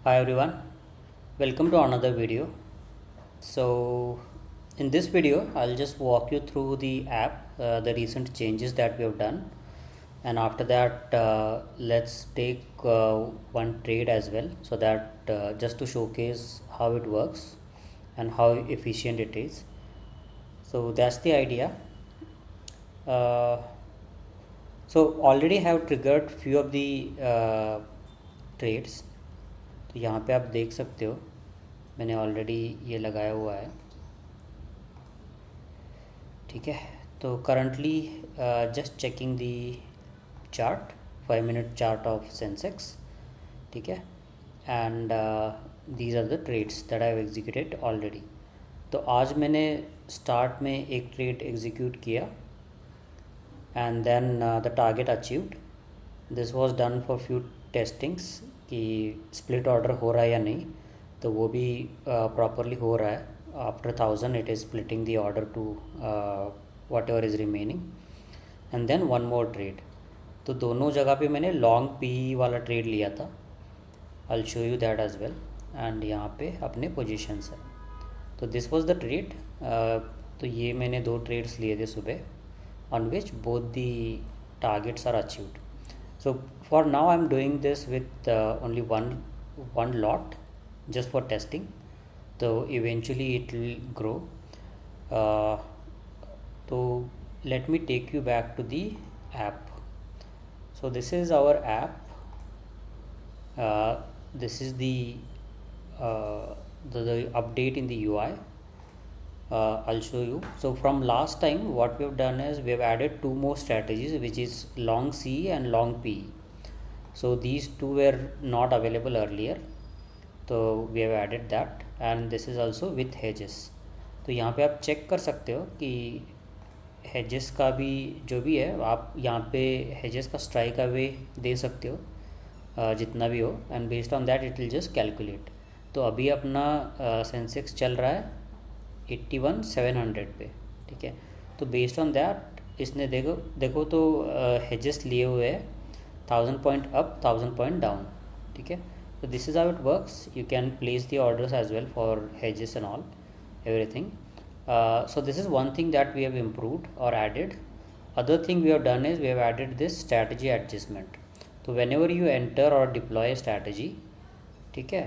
Hi everyone, welcome to another video. So, in this video, I'll just walk you through the app, the recent changes that we have done, and after that, let's take one trade as well, so that just to showcase how it works and how efficient it is. So, that's the idea. Uh, so, already have triggered few of the trades. तो यहाँ पे आप देख सकते हो मैंने already ये लगाया हुआ है। ठीक है, तो currently just checking the chart, 5 minute chart of Sensex. ठीक है, and these are the trades that I have executed already. तो आज मैंने स्टार्ट में एक ट्रेड एग्जीक्यूट किया and then the target achieved. This was done for few testings कि split order हो रहा है या नहीं, तो वो भी प्रॉपरली हो रहा है। After 1000 it is splitting the order to whatever is remaining and then one more trade. तो दोनों जगह पे मैंने लॉन्ग पी वाला ट्रेड लिया था। I will show you that as well. And यहाँ पे अपने पोजीशंस है। तो दिस वाज द ट्रेड। तो ये मैंने दो ट्रेड्स लिए थे सुबह on which both the targets are achieved. So for now I'm doing this with only one lot just for testing. So eventually it will grow. uh, so let me take you back to the app. So this is our app. This is uh, the update in the UI. I'll show you. So from last time what we have done is we have added two more strategies, which is long C and long P. So these two were not available earlier, so we have added that, and this is also with hedges. तो यहाँ पे आप check कर सकते हो कि hedges का भी जो भी है, आप यहाँ पे hedges का strike अवे दे सकते हो जितना भी हो, and based on that it will just calculate. तो अभी अपना सेंसेक्स चल रहा है 81,700 पे। ठीक है, तो बेस्ड ऑन दैट इसने देखो देखो तो हेजेस लिए हुए है 1000 पॉइंट अप 1000 पॉइंट डाउन। ठीक है, तो this is how it works. You can place the orders as well for hedges and all everything. So this is one thing that we have improved or added. Other thing we have done is we have added this strategy adjustment. So whenever you enter or deploy a strategy, ठीक है,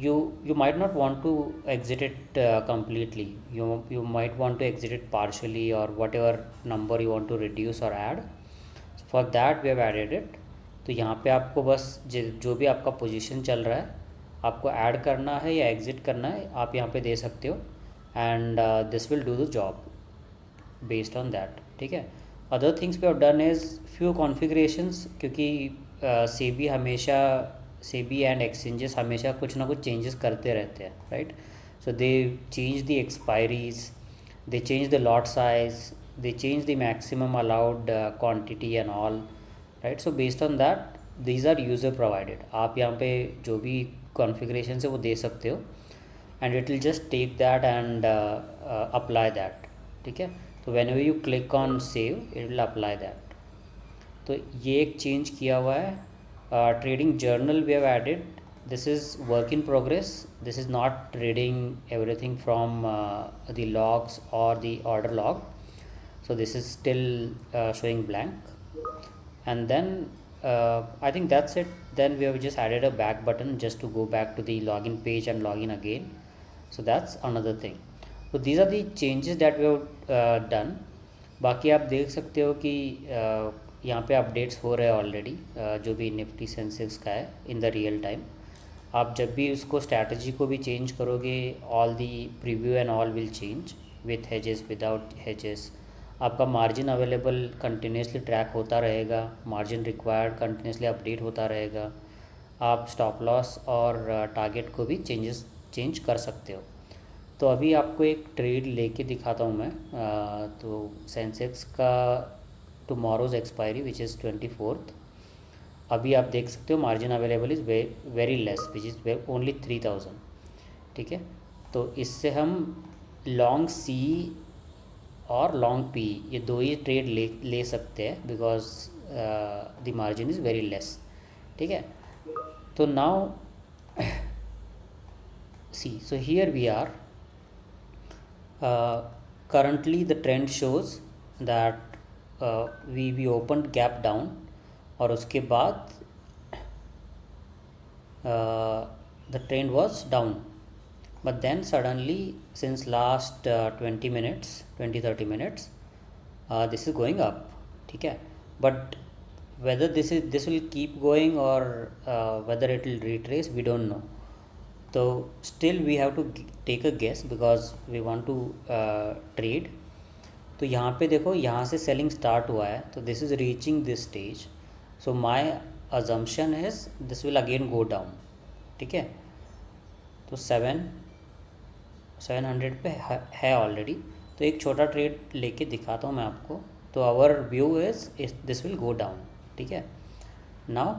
you might not want to exit it completely. You might want to exit it partially or whatever number you want to reduce or add. So for that we have added it. तो यहाँ पे आपको बस जो भी आपका position चल रहा है आपको ऐड करना है या एग्ज़िट करना है, आप यहाँ पे दे सकते हो, and this will do the job based on that. ठीक है, other things we have done is few configurations, क्योंकि सेबी हमेशा सेबी एंड एक्सचेंजेस हमेशा कुछ ना कुछ चेंजेस करते रहते हैं, right. So they change the expiries, they change the lot size, they change the maximum allowed quantity and all, right. So based on that these are user provided. आप यहाँ पे जो भी कॉन्फ़िगरेशन है वो दे सकते हो, and it will just take that and apply that. ठीक है, तो whenever you click on save it will apply that. तो ये एक चेंज किया हुआ है। Trading journal we have added. This is work in progress. This is not reading everything from the logs or the order log, so this is still showing blank. And then I think that's it. Then we have just added a back button just to go back to the login page and log in again. So that's another thing. So these are the changes that we have done. बाकी आप देख सकते हो कि यहाँ पे updates हो रहे हैं ऑलरेडी, जो भी निफ्टी सेंसेक्स का है इन द रियल टाइम। आप जब भी उसको स्ट्रैटेजी को भी चेंज करोगे, all the preview and all will change with hedges without hedges. आपका मार्जिन अवेलेबल कंटिन्यूसली ट्रैक होता रहेगा, मार्जिन रिक्वायर्ड कंटिन्यूसली अपडेट होता रहेगा। आप स्टॉप लॉस और टारगेट को भी चेंज कर सकते हो। तो अभी आपको एक ट्रेड लेके दिखाता हूँ मैं। तो सेंसेक्स का टुमारोज़ एक्सपायरी विच इज़ 24th। अभी आप देख सकते हो margin available is very less which is only 3000। ठीक है, तो इससे हम लॉन्ग सी और लॉन्ग पी ये दो ही ट्रेड ले सकते हैं, because the margin is very less. ठीक है, तो now see, so here we are. Currently the trend shows that we opened gap down, और उसके बाद the trend was down, but then suddenly since last 20 30 minutes this is going up. ठीक है, but whether this will keep going or whether it will retrace, we don't know. So still we have to take a guess because we want to trade. तो यहाँ पे देखो, यहाँ से selling start हुआ है, तो this is reaching this stage, so my assumption is this will again go down. ठीक है, तो 700 पे है ऑलरेडी. तो एक छोटा ट्रेड लेके दिखाता हूँ मैं आपको. तो our view is this will go down. ठीक है, now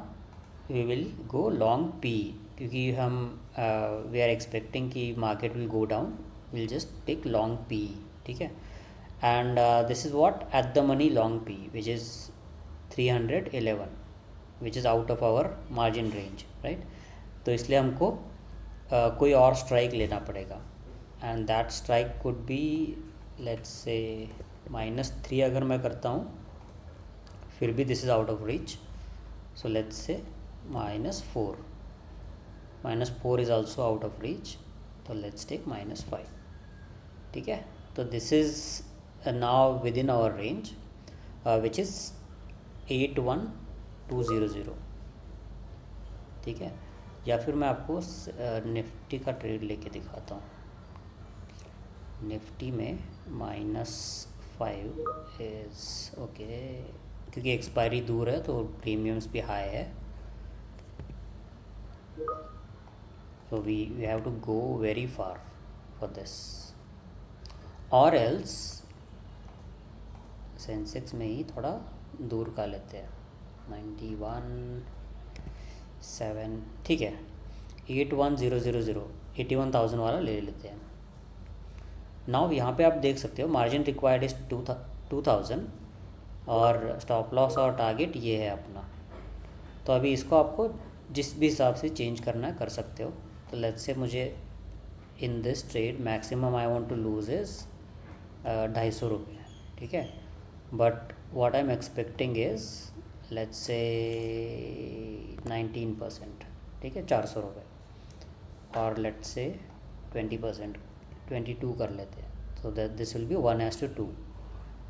we will go long P, क्योंकि हम वी आर एक्सपेक्टिंग कि market will go down, will just take long P. ठीक है, and this is what at the money long P, which is 311, which is out of our margin range, right? तो इसलिए हमको कोई और strike लेना पड़ेगा, and that strike could be let's say -3. अगर मैं करता हूँ फिर भी this is out of reach, so let's say -4. -4 is also out of reach, so let's take -5. ठीक है, तो this is now within our range, which is 81200. ठीक है, या फिर मैं आपको निफ्टी का ट्रेड लेके दिखाता हूँ. निफ्टी में -5 इज़ ओके, क्योंकि एक्सपायरी दूर है तो प्रीमियम्स भी हाई है. so we have to go very far for this, or else Sensex में ही थोड़ा दूर का लेते हैं. 91.7. ठीक है, 81000, 81,000 वाला ले लेते हैं. नाउ यहाँ पे आप देख सकते हो मार्जिन रिक्वायर्ड इज 2000 और स्टॉप लॉस और टारगेट ये है अपना. तो अभी इसको आपको जिस भी हिसाब से चेंज करना है कर सकते हो. तो लेट्स से मुझे in this trade maximum I want to lose is 250 रुपये. ठीक है, but what I'm expecting is let's say 19%. ठीक है, 400 रुपये, और let's say 20%, 22 कर लेते हैं. so that this will be 1:2.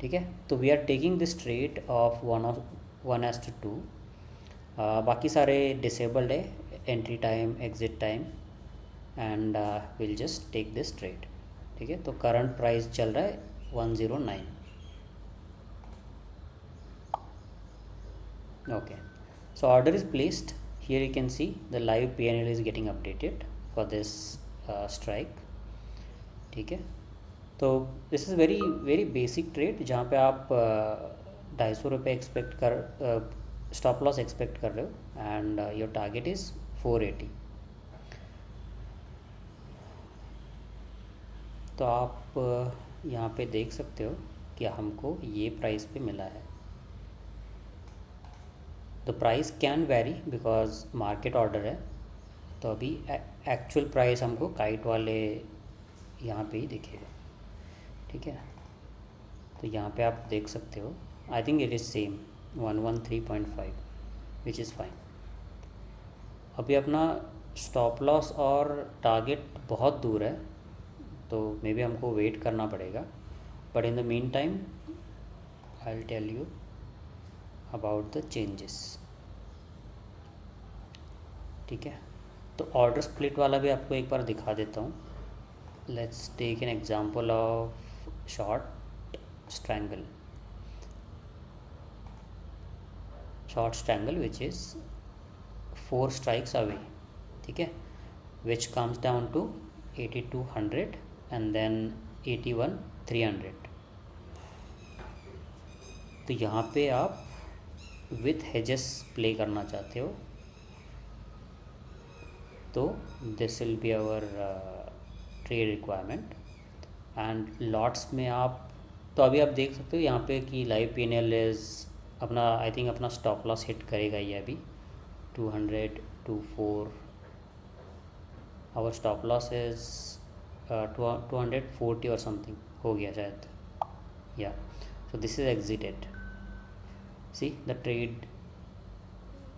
ठीक है, तो we are taking this trade of 1:2. बाकी सारे डिसेबल्ड है, entry time, exit time, and will just take this trade. ठीक है, तो करंट प्राइस चल रहा है 109. Okay, so order is placed. Here you can see the live PNL is getting updated for this strike. ठीक है, तो this is very very basic trade जहाँ पे आप 250 रुपये एक्सपेक्ट कर स्टॉप लॉस एक्सपेक्ट कर रहे हो, एंड योर टारगेट इज़ 480. तो आप यहाँ पे देख सकते हो कि हमको ये प्राइस पे मिला है. The price can very because market order है. तो अभी एक्चुअल प्राइस हमको काइट वाले यहाँ पे ही दिखेगा. ठीक है, तो यहाँ पे आप देख सकते हो, I think it is same 113.5, which is fine. अभी अपना स्टॉप लॉस और टारगेट बहुत दूर है, तो मे बी हमको वेट करना पड़ेगा. But in the meantime I will tell you about the changes. ठीक है, तो ऑर्डर स्प्लिट वाला भी आपको एक बार दिखा देता हूँ. Let's take an example of short strangle. Short strangle which is 4 strikes away. ठीक है, विच कम्स डाउन टू 8200 एंड देन 81,300. तो यहाँ पे आप विथ हेजेस प्ले करना चाहते हो, तो this will be our trade requirement. And lots में आप, तो अभी आप देख सकते हो यहाँ पे कि लाइव PNL इज़ अपना, आई थिंक अपना स्टॉप लॉस हिट करेगा ये अभी 200, 24, आवर स्टॉप लॉस इज 240 और समथिंग हो गया शायद, या so this is exerted, see the trade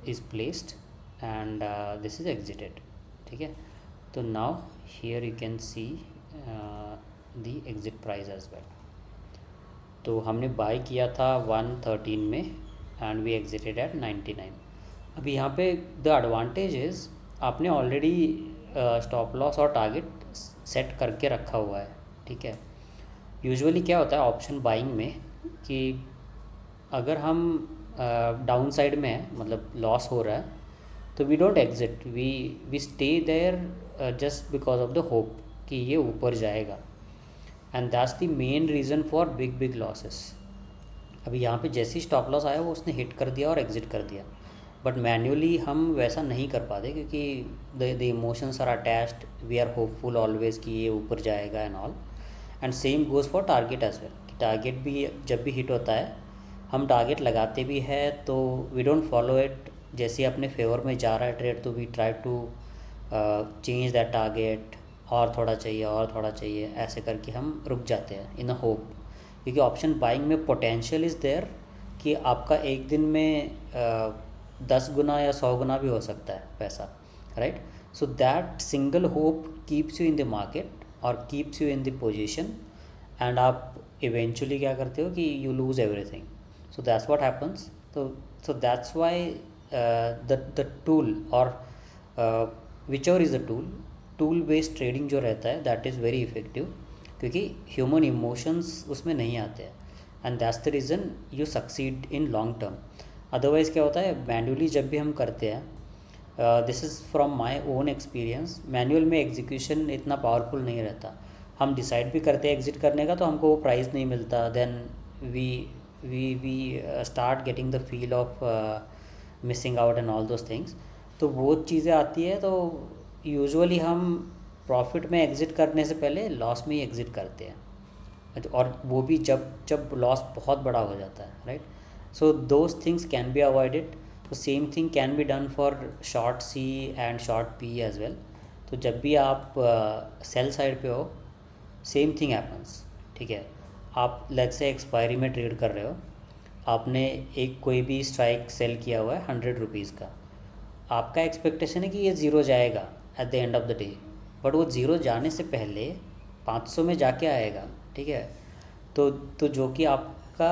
is placed and this is exited, ठीक है। तो now here you can see the exit price as well। तो हमने बाय किया था 113 में एंड वी एग्जिटेड एट 99। अभी यहाँ पे द एडवांटेज इज़ आपने ऑलरेडी स्टॉप लॉस और टारगेट सेट करके रखा हुआ है, ठीक है। यूजुअली क्या होता है ऑप्शन बाइंग में कि अगर हम डाउन साइड में है, मतलब लॉस हो रहा है, तो we don't exit, we stay there just because of the hope कि ये ऊपर जाएगा, and that's the main reason for big losses. अभी यहाँ पे जैसे ही स्टॉप लॉस आया वो उसने हिट कर दिया और एग्जिट कर दिया, बट मैन्युअली हम वैसा नहीं कर पाते क्योंकि the emotions are attached, we are hopeful always कि ये ऊपर जाएगा and all. And same goes for target as well, target भी जब भी हिट होता है हम टारगेट लगाते भी हैं तो वी डोंट फॉलो इट, जैसे ही अपने फेवर में जा रहा है ट्रेड तो we try to change that target, और थोड़ा चाहिए और थोड़ा चाहिए, ऐसे करके हम रुक जाते हैं इन अ होप, क्योंकि ऑप्शन बाइंग में पोटेंशियल इज़ देयर कि आपका एक दिन में 10 गुना या 100 गुना भी हो सकता है पैसा, right. So that single hope keeps you in the market और keeps you in the position, and आप इवेंचुअली क्या करते हो कि you lose everything. So that's what happens. So that's why the tool or whichever is the tool based trading जो रहता है that is very effective, क्योंकि human emotions उसमें नहीं आते हैं, and that's the reason you succeed in long term. Otherwise क्या होता है मैन्युअली जब भी हम करते हैं, this is from my own experience, manual में एग्जीक्यूशन इतना पावरफुल नहीं रहता। हम डिसाइड भी करते हैं एग्जिट करने का तो हमको वो प्राइस नहीं मिलता, then we start getting the feel of missing out and all those things। तो वो चीज़ें आती है तो यूजुअली हम प्रॉफिट में एग्ज़िट करने से पहले लॉस में ही एग्ज़िट करते हैं, और वो भी जब लॉस बहुत बड़ा हो जाता है, right. So those things can be avoided. तो same thing can be done for short C and short P as well. तो जब भी आप सेल साइड पे हो सेम थिंग हैपन्स, ठीक है। आप लेट्स से एक्सपायरी में ट्रेड कर रहे हो, आपने एक कोई भी स्ट्राइक सेल किया हुआ है 100 रुपीज़ का, आपका एक्सपेक्टेशन है कि ये ज़ीरो जाएगा at the end of the day, but वो ज़ीरो जाने से पहले 500 में जाके आएगा, ठीक है। तो जो कि आपका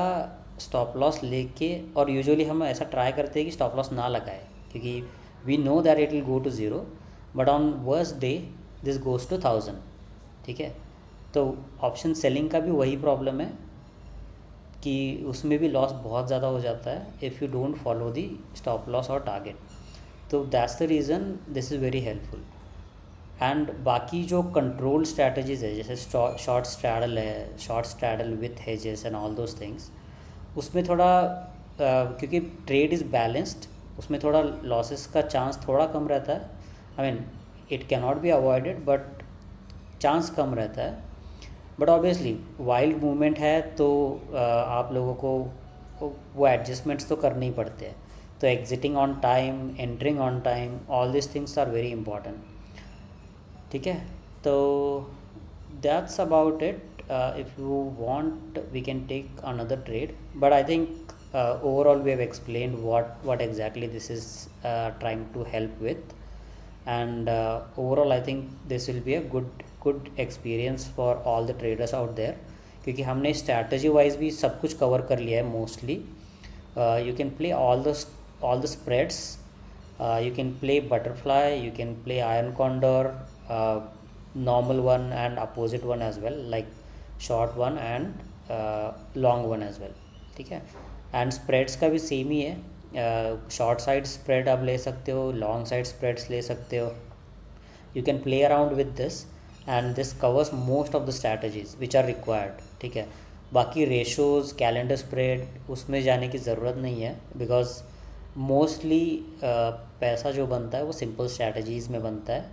स्टॉप लॉस लेके, और यूजुअली हम ऐसा ट्राई करते हैं कि स्टॉप लॉस ना लगाए क्योंकि we know that it will go to zero, but on worst day this goes to 1000, ठीक है। तो ऑप्शन सेलिंग का भी वही प्रॉब्लम है कि उसमें भी लॉस बहुत ज़्यादा हो जाता है if you don't follow the stop loss और टारगेट। तो that's the reason this is very helpful. And बाकी जो कंट्रोल स्ट्रैटेजीज़ है जैसे शॉर्ट स्ट्रैडल है, short straddle with hedges and all those things, उसमें थोड़ा क्योंकि ट्रेड इज़ बैलेंस्ड, उसमें थोड़ा लॉसेस का चांस थोड़ा कम रहता है। I mean it can not be avoided but chance कम रहता है, बट ऑब्वियसली वाइल्ड मूवमेंट है तो आप लोगों को वो एडजस्टमेंट्स तो करने ही पड़ते हैं। तो exiting on time, entering on time, all this things are very important, ठीक है। तो that's about it. If you want we can take another trade, but I think overall we have explained what exactly this is trying to help with, and overall I think this will be a good experience for all the traders out there, क्योंकि हमने strategy wise भी सब कुछ cover कर लिया है mostly। You can play all the spreads, you can play butterfly, you can play iron condor, normal one and opposite one as well, like short one and long one as well, ठीक है। And spreads का भी same ही है, short side spread आप ले सकते हो, long side spreads ले सकते हो। You can play around with this and this covers most of the strategies which are required, ठीक है। बाकी रेशोज़, कैलेंडर स्प्रेड, उसमें जाने की ज़रूरत नहीं है बिकॉज मोस्टली पैसा जो बनता है वो सिंपल स्ट्रैटेजीज़ में बनता है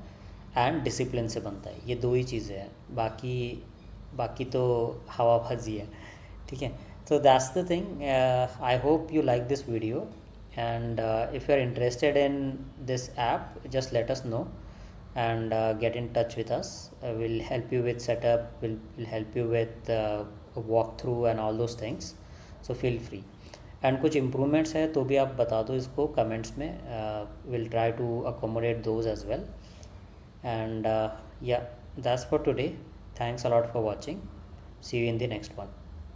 एंड डिसिप्लिन से बनता है, ये दो ही चीज़ें हैं, बाकी तो हवाबाजी है, ठीक है। So that's the thing. I hope you like this video, and if you are interested in this app just let us know, and get in touch with us. We'll help you with setup, we'll help you with a walkthrough and all those things. So feel free. And कुछ improvements है तो भी आप बता दो इसको comments में, will try to accommodate those as well. And yeah, that's for today. Thanks a lot for watching. See you in the next one.